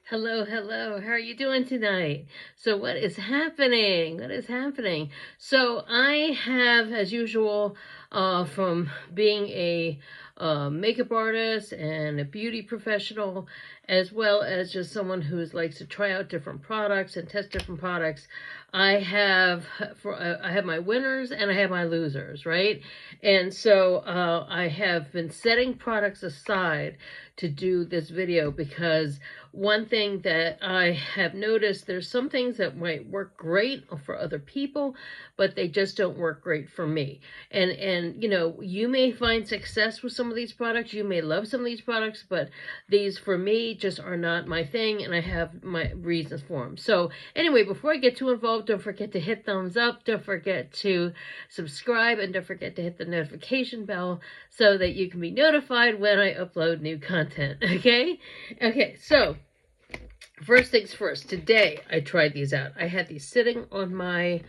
Hello, hello. How are you doing tonight? So what is happening? What is happening? So I have, as usual, from being a makeup artist and a beauty professional, as well as just someone who likes to try out different products and test different products. I have my winners and I have my losers, right? And so I have been setting products aside to do this video because one thing that I have noticed, there's some things that might work great for other people, but they just don't work great for me. And you know, you may find success with some of these products, you may love some of these products, but these for me just are not my thing, and I have my reasons for them. So anyway, before I get too involved, don't forget to hit thumbs up, don't forget to subscribe, and don't forget to hit the notification bell so that you can be notified when I upload new content. Okay, so first things first, today I tried these out. I had these sitting on my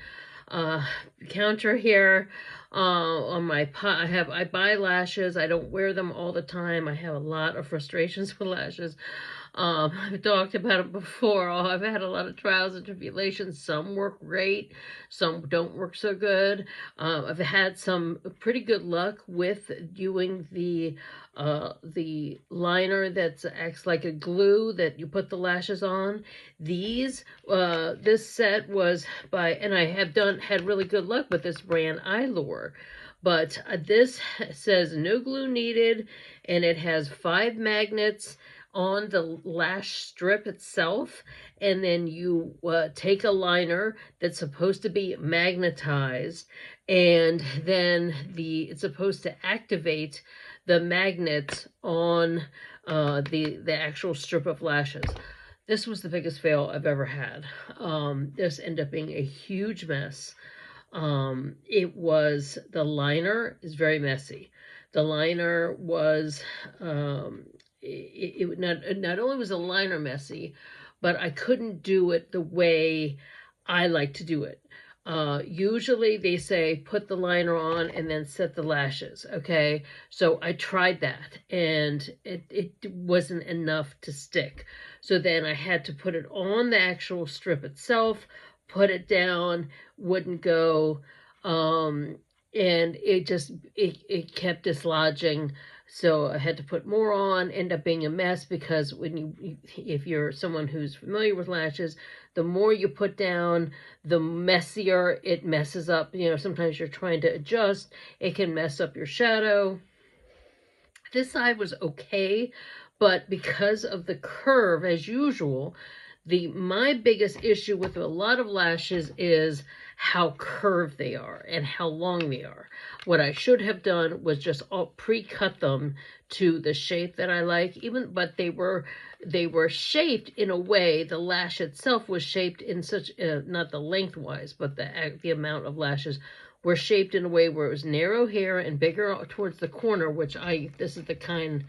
counter here. On my pot, I buy lashes. I don't wear them all the time. I have a lot of frustrations with lashes. I've talked about it before. I've had a lot of trials and tribulations. Some work great, some don't work so good. I've had some pretty good luck with doing the liner that acts like a glue that you put the lashes on. This set was by, and I have had really good luck with this brand, Eyelure. But this says no glue needed, and it has 5 magnets on the lash strip itself, and then you take a liner that's supposed to be magnetized, and then it's supposed to activate the magnets on the actual strip of lashes. This was the biggest fail I've ever had. This ended up being a huge mess. The liner is very messy. The liner was, not only was the liner messy, but I couldn't do it the way I like to do it. Usually they say put the liner on and then set the lashes, okay? So I tried that and it wasn't enough to stick. So then I had to put it on the actual strip itself, put it down, wouldn't go, and it kept dislodging. So I had to put more on, end up being a mess, because if you're someone who's familiar with lashes, the more you put down, the messier it messes up. You know, sometimes you're trying to adjust, it can mess up your shadow. This side was okay, but because of the curve, as usual, my biggest issue with a lot of lashes is how curved they are and how long they are. What I should have done was just pre-cut them to the shape that I like, but they were shaped in a way, the lash itself was shaped in such, not the lengthwise, but the amount of lashes were shaped in a way where it was narrow here and bigger towards the corner, which this is the kind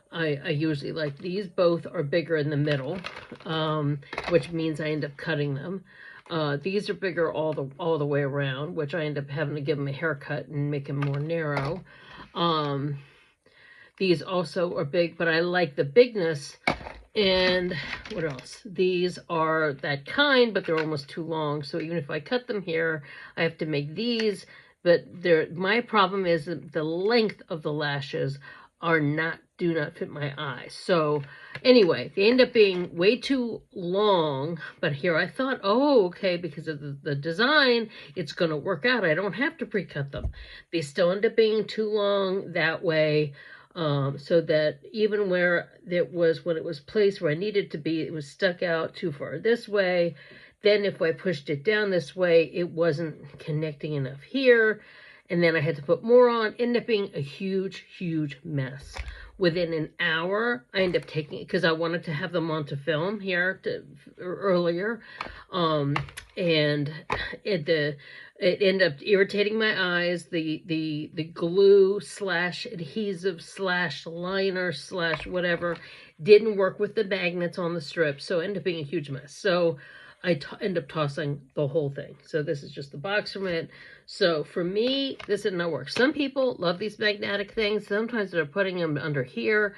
I usually like. These both are bigger in the middle, which means I end up cutting them. These are bigger all the way around, which I end up having to give them a haircut and make them more narrow. These also are big, but I like the bigness. And what else? These are that kind, but they're almost too long. So even if I cut them here, I have to make these. But my problem is that the length of the lashes do not fit my eyes. So anyway, they end up being way too long, but here I thought, oh, okay, because of the design, it's going to work out. I don't have to pre-cut them. They still end up being too long that way, so that even when it was placed where I needed to be, it was stuck out too far this way. Then if I pushed it down this way, it wasn't connecting enough here. And then I had to put more on, ended up being a huge, huge mess. Within an hour, I ended up taking it because I wanted to have them onto film here earlier. And it ended up irritating my eyes. The glue / adhesive / liner / whatever didn't work with the magnets on the strip. So it ended up being a huge mess. So I end up tossing the whole thing. So this is just the box from it. So for me, this did not work. Some people love these magnetic things. Sometimes they're putting them under here.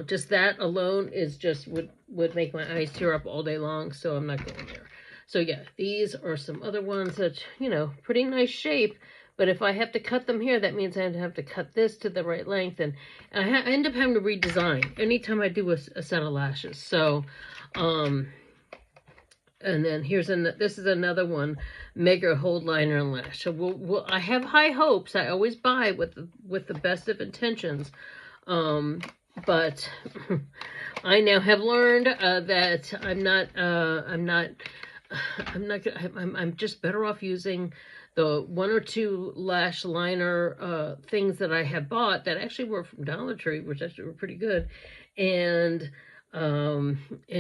Just that alone is just would make my eyes tear up all day long, so I'm not going there. So yeah, these are some other ones that, pretty nice shape, but if I have to cut them here, that means I have to cut this to the right length, and I end up having to redesign anytime I do a set of lashes. So, and then this is another one, Mega Hold Liner and Lash. So I have high hopes. I always buy with the best of intentions. But I now have learned that I'm just better off using the 1 or 2 lash liner things that I have bought that actually were from Dollar Tree, which actually were pretty good, and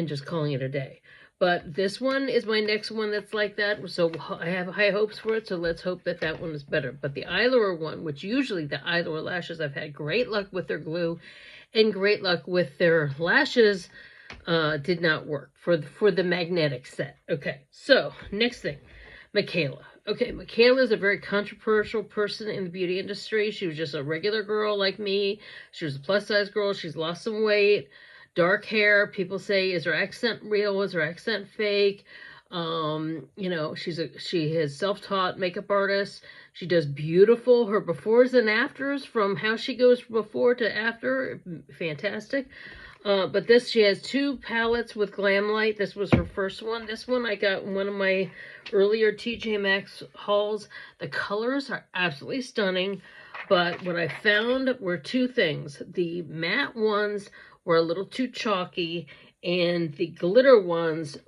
just calling it a day. But this one is my next one that's like that, so I have high hopes for it, so let's hope that that one is better. But the Eyelure one, which usually the Eyelure lashes, I've had great luck with their glue and great luck with their lashes, did not work for the magnetic set. Okay, so next thing, Michaela. Okay, Michaela is a very controversial person in the beauty industry. She was just a regular girl like me. She was a plus-size girl. She's lost some weight. Dark hair. People say, is her accent real? Is her accent fake? She is self-taught makeup artist. She does beautiful. Her befores and afters, from how she goes before to after, fantastic. But she has 2 palettes with Glam Light. This was her first one. This one I got in one of my earlier TJ Maxx hauls. The colors are absolutely stunning, but what I found were 2 things. The matte ones were a little too chalky, and the glitter ones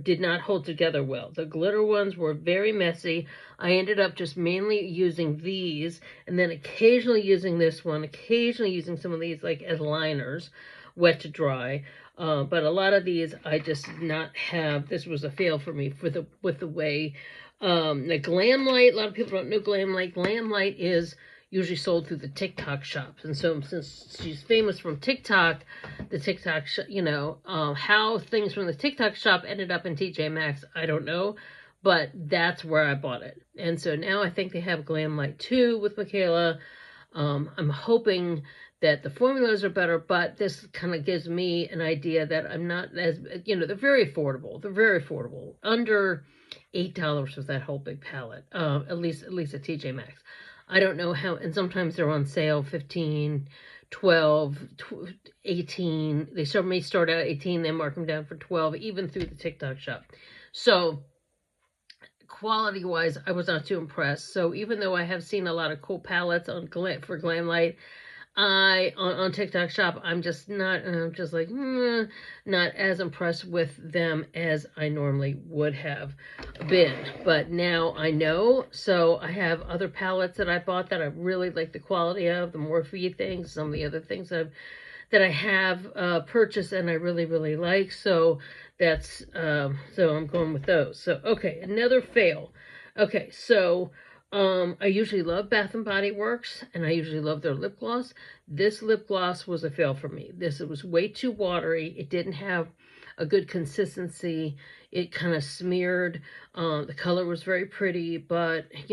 did not hold together well. The glitter ones were very messy. I ended up just mainly using these, and then occasionally using this one, occasionally using some of these like as liners, wet to dry. But a lot of these I just did not have. This was a fail for me with the way the Glam Light. A lot of people don't know Glam Light. Glam Light is usually sold through the TikTok shops, and so since she's famous from TikTok, the TikTok how things from the TikTok shop ended up in TJ Maxx, I don't know, but that's where I bought it. And so now I think they have Glam Light 2 with Michaela. I'm hoping that the formulas are better, but this kind of gives me an idea that I'm not as, they're very affordable. They're very affordable, under $8 for that whole big palette, at least at TJ Maxx. I don't know how, and sometimes they're on sale, 15, 12, 18. They may start out 18, then mark them down for 12, even through the TikTok shop. So quality-wise, I was not too impressed. So even though I have seen a lot of cool palettes for Glam Light, on TikTok shop, I'm just not as impressed with them as I normally would have been. But now I know, so I have other palettes that I bought that I really like the quality of, the Morphe things, some of the other things that I have purchased and I really, really like. So that's, so I'm going with those. So, okay, another fail. Okay, so I usually love Bath & Body Works, and I usually love their lip gloss. This lip gloss was a fail for me. It was way too watery. It didn't have a good consistency. It kind of smeared. The color was very pretty, but, it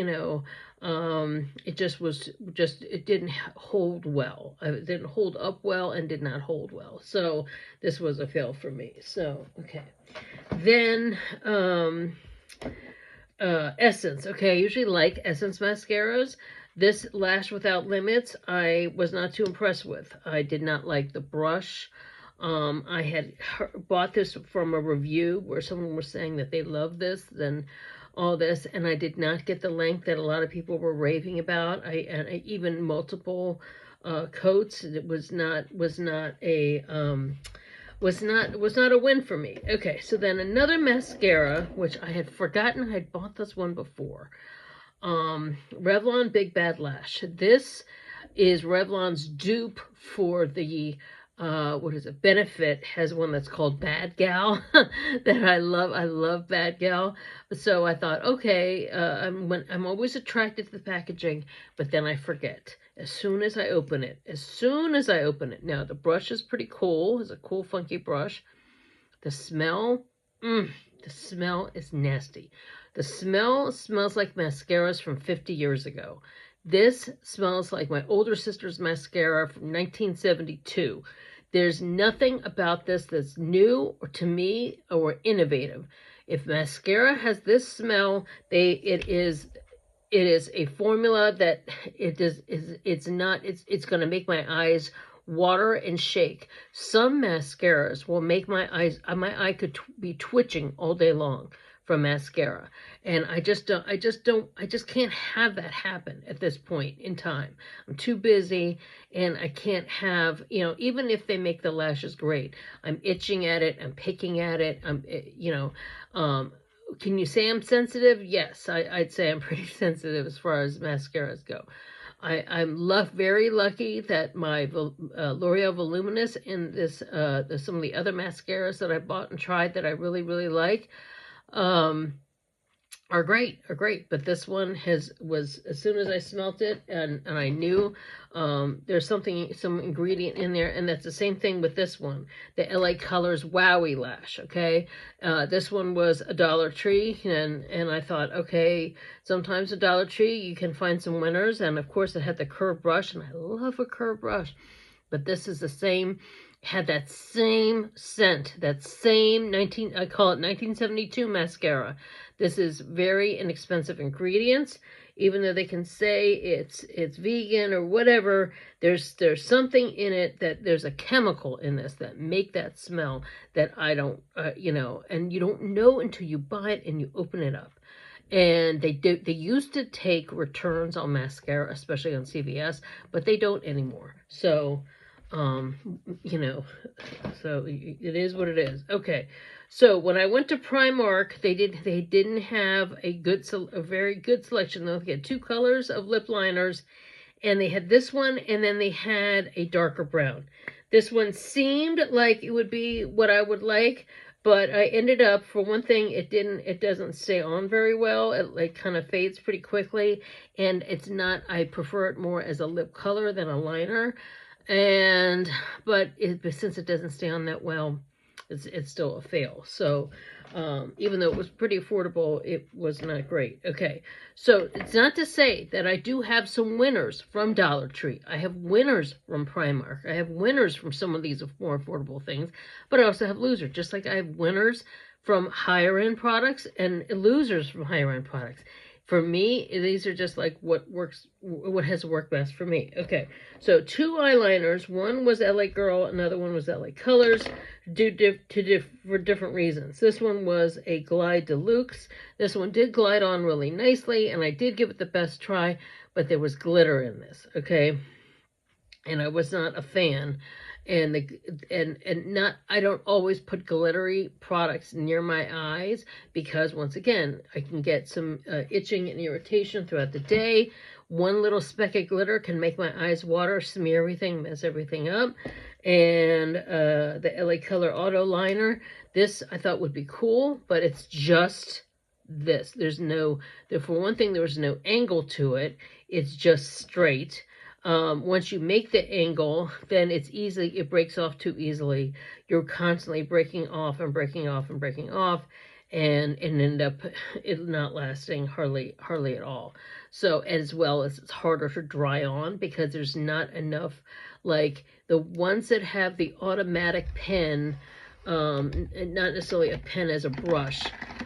didn't hold well. It didn't hold up well and did not hold well. So this was a fail for me. So, okay. Then, Essence. Okay, I usually like Essence mascaras. This Lash Without Limits, I was not too impressed with. I did not like the brush. I had bought this from a review where someone was saying that they love this and all this, and I did not get the length that a lot of people were raving about. I even multiple coats. It was not a win for me. Okay, so then another mascara, which I had forgotten I had bought this one before. Revlon Big Bad Lash. This is Revlon's dupe for the Benefit has one that's called Bad Gal that I love. I love Bad Gal. So I thought, okay, I'm always attracted to the packaging, but then I forget. As soon as I open it. Now, the brush is pretty cool. It's a cool, funky brush. The smell is nasty. The smell smells like mascaras from 50 years ago. This smells like my older sister's mascara from 1972. There's nothing about this that's new to me or innovative. If mascara has this smell, it is a formula that it's going to make my eyes water and shake. Some mascaras will make my eye could be twitching all day long from mascara, and I just can't have that happen at this point in time. I'm too busy, and I can't have, even if they make the lashes great, I'm itching at it, I'm picking at it, can you say I'm sensitive? Yes, I'd say I'm pretty sensitive as far as mascaras go. I'm very lucky that my L'Oreal Voluminous and some of the other mascaras that I bought and tried that I really, really like, are great. But this one was, as soon as I smelt it and I knew there's some ingredient in there, and that's the same thing with this one, the LA Colors Wowie Lash. Okay, this one was a Dollar Tree, and I thought, okay, sometimes a Dollar Tree you can find some winners, and of course it had the curved brush, and I love a curved brush, but this is the same. Had that same scent, that same I call it 1972 mascara. This is very inexpensive ingredients, even though they can say it's vegan or whatever. There's something in it, that there's a chemical in this that make that smell that I don't, and you don't know until you buy it and you open it up. And they used to take returns on mascara, especially on CVS, but they don't anymore. So, so it is what it is. Okay. So when I went to Primark, they didn't have a very good selection. They had 2 colors of lip liners, and they had this one, and then they had a darker brown. This one seemed like it would be what I would like, but I ended up, for one thing, it doesn't stay on very well. It kind of fades pretty quickly, and I prefer it more as a lip color than a liner. But since it doesn't stay on that well, it's still a fail. So, even though it was pretty affordable, it was not great. Okay, so it's not to say that I do have some winners from Dollar Tree. I have winners from Primark. I have winners from some of these more affordable things, but I also have losers. Just like I have winners from higher end products and losers from higher end products. For me, these are just like what has worked best for me. Okay, so 2 eyeliners. One was LA Girl, another one was LA Colors, for different reasons. This one was a Glide Deluxe. This one did glide on really nicely, and I did give it the best try, but there was glitter in this, okay? And I was not a fan. I don't always put glittery products near my eyes, because once again, I can get some itching and irritation throughout the day. One little speck of glitter can make my eyes water, smear everything, mess everything up. And the LA Color Auto Liner, this I thought would be cool, but it's just this. For one thing, there was no angle to it. It's just straight. Once you make the angle, then it breaks off too easily. You're constantly breaking off and breaking off and breaking off, and end up it not lasting hardly at all. So, as well as it's harder to dry on, because there's not enough, like the ones that have the automatic pen, not necessarily a pen as a brush,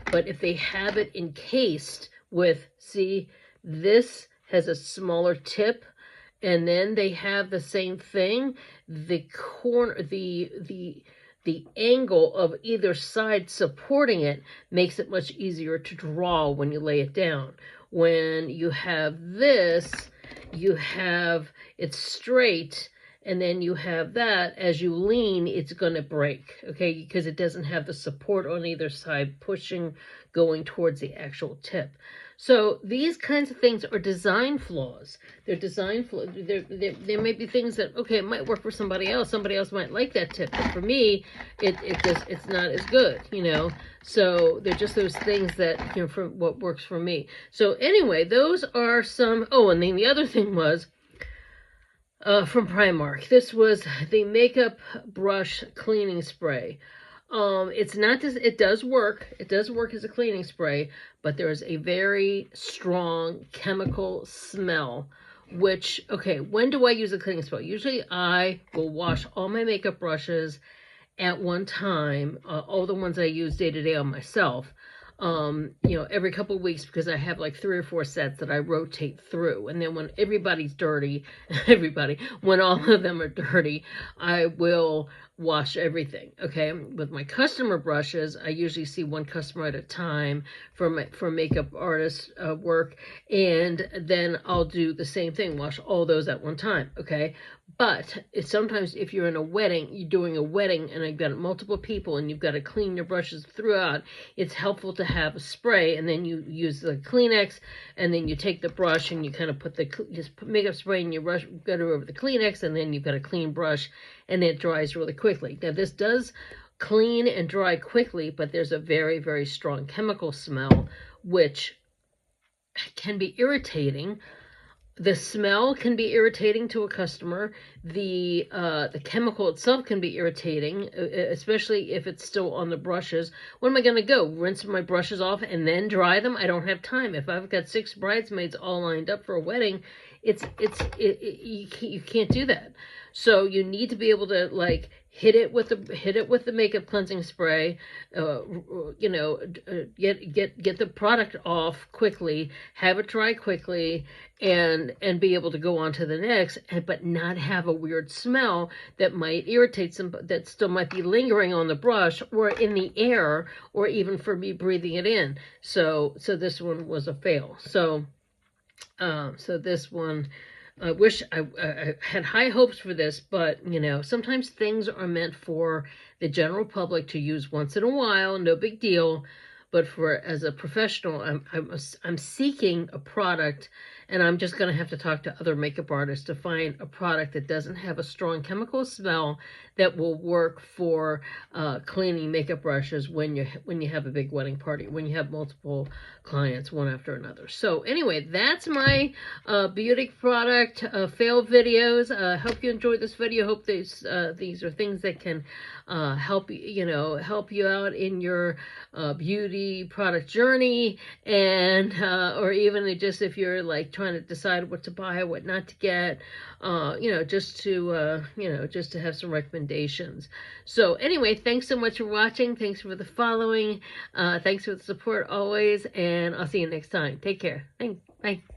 but if they have it encased with, see, this has a smaller tip, and then they have the same thing, the angle of either side supporting it makes it much easier to draw when you lay it down. When you have this, it's straight, and then you have that, as you lean, it's going to break, okay, because it doesn't have the support on either side going towards the actual tip. So these kinds of things are design flaws. They're design flaws. There may be things that, okay, it might work for somebody else. Somebody else might like that tip, but for me, it's not as good, So they're just those things that, for what works for me. So anyway, those are some. Oh, and then the other thing was from Primark. This was the makeup brush cleaning spray. It's not just, it does work as a cleaning spray, but there is a very strong chemical smell which, okay, when do I use a cleaning spell? Usually I will wash all my makeup brushes at one time, all the ones I use day to day on myself, every couple of weeks, because I have like 3 or 4 sets that I rotate through. And then when everybody's dirty, when all of them are dirty, I will wash everything. Okay. With my customer brushes, I usually see one customer at a time for makeup artist work. And then I'll do the same thing, wash all those at one time. Okay. But sometimes if you're in a wedding, you're doing a wedding and you've got multiple people and you've got to clean your brushes throughout, it's helpful to have a spray, and then you use the Kleenex, and then you take the brush and you kind of put makeup spray and you go over the Kleenex, and then you've got a clean brush, and it dries really quickly. Now this does clean and dry quickly, but there's a very, very strong chemical smell, which can be irritating. The smell can be irritating to a customer. The chemical itself can be irritating, especially if it's still on the brushes. When am I going to go? Rinse my brushes off and then dry them? I don't have time. If I've got 6 bridesmaids all lined up for a wedding, you can't do that. So you need to be able to like hit it with the makeup cleansing spray, get the product off quickly, have it dry quickly, and be able to go on to the next, but not have a weird smell that might irritate some, that still might be lingering on the brush or in the air, or even for me breathing it in. So this one was a fail. So this one, I wish I had high hopes for this, but sometimes things are meant for the general public to use once in a while, no big deal. But as a professional, I'm seeking a product, and I'm just going to have to talk to other makeup artists to find a product that doesn't have a strong chemical smell that will work for cleaning makeup brushes when you have a big wedding party, when you have multiple clients one after another. So anyway, that's my beauty product fail videos. Hope you enjoyed this video. Hope these are things that can help you out in your beauty product journey, and or even just if you're like trying to decide what to buy, what not to get, just to have some recommendations. So anyway, thanks so much for watching. Thanks for the following. Thanks for the support always, and I'll see you next time. Take care. Thanks. Bye.